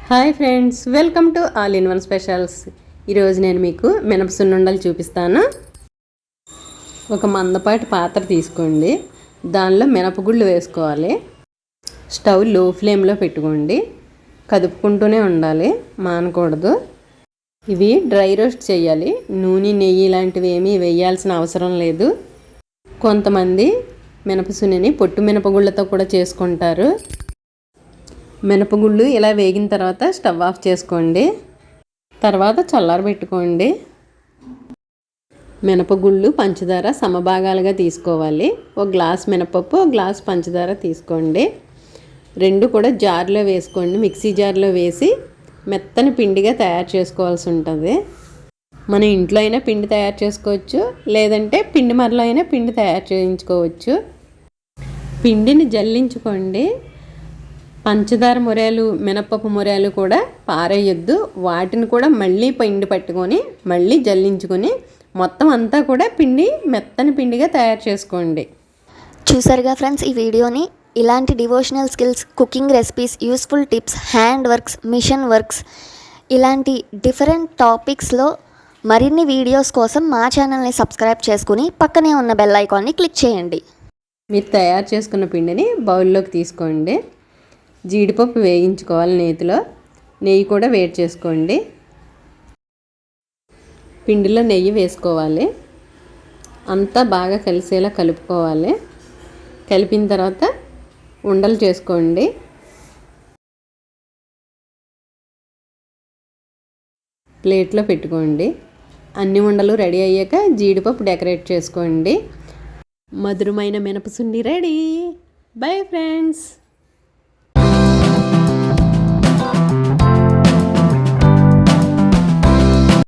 Hi friends, welcome to all in one specials. ఈరోజు నేను మీకు మినప సున్నుండలు చూపిస్తాను. ఒక మందపాటి పాత్ర తీసుకోండి, దానిలో మినపగుళ్ళు వేసుకోవాలి. స్టవ్ లో ఫ్లేమ్లో పెట్టుకోండి, కదుపుకుంటూనే ఉండాలి, మానకూడదు. ఇవి డ్రై రోస్ట్ చేయాలి, నూనె నెయ్యి లాంటివి ఏమీ వేయాల్సిన అవసరం లేదు. కొంతమంది మినపసున్నిని పొట్టు మినపగుళ్ళతో కూడా చేసుకుంటారు. మినపగుళ్ళు ఇలా వేగిన తర్వాత స్టవ్ ఆఫ్ చేసుకోండి. తర్వాత చల్లారబెట్టుకోండి. మినపగుళ్ళు పంచదార సమభాగాలుగా తీసుకోవాలి. ఒక గ్లాస్ మినపప్పు, ఒక గ్లాస్ పంచదార తీసుకోండి. రెండు కూడా జార్లో వేసుకోండి. మిక్సీ జార్లో వేసి మెత్తని పిండిగా తయారు చేసుకోవాల్సి ఉంటుంది. మన ఇంట్లో అయినా పిండి తయారు చేసుకోవచ్చు, లేదంటే పిండి మరలో అయినా పిండి తయారు చేయించుకోవచ్చు. పిండిని జల్లించుకోండి. పంచదార మురేలు, మినపప్పు మురేలు కూడా పారేయొద్దు. వాటిని కూడా మళ్ళీ పిండి పట్టుకొని మళ్ళీ జల్లించుకొని మొత్తం అంతా కూడా పిండి మెత్తని పిండిగా తయారు చేసుకోండి. చూసారుగా ఫ్రెండ్స్, ఈ వీడియోని ఇలాంటి devotional skills, cooking recipes, useful tips, hand works, machine works, ఇలాంటి డిఫరెంట్ టాపిక్స్లో మరిన్ని వీడియోస్ కోసం మా ఛానల్ని సబ్స్క్రైబ్ చేసుకుని పక్కనే ఉన్న బెల్ ఐకాన్ని క్లిక్ చేయండి. మీరు తయారు చేసుకున్న పిండిని బౌల్లోకి తీసుకోండి. జీడిపప్పు వేయించుకోవాలి నేతిలో. నెయ్యి కూడా వేడి చేసుకోండి. పిండిలో నెయ్యి వేసుకోవాలి. అంతా బాగా కలిసేలా కలుపుకోవాలి. కలిపిన తర్వాత ఉండలు చేసుకోండి. ప్లేట్లో పెట్టుకోండి. అన్ని ఉండలు రెడీ అయ్యాక జీడిపప్పు డెకరేట్ చేసుకోండి. మధురమైన మినపసుండి రెడీ. Bye friends.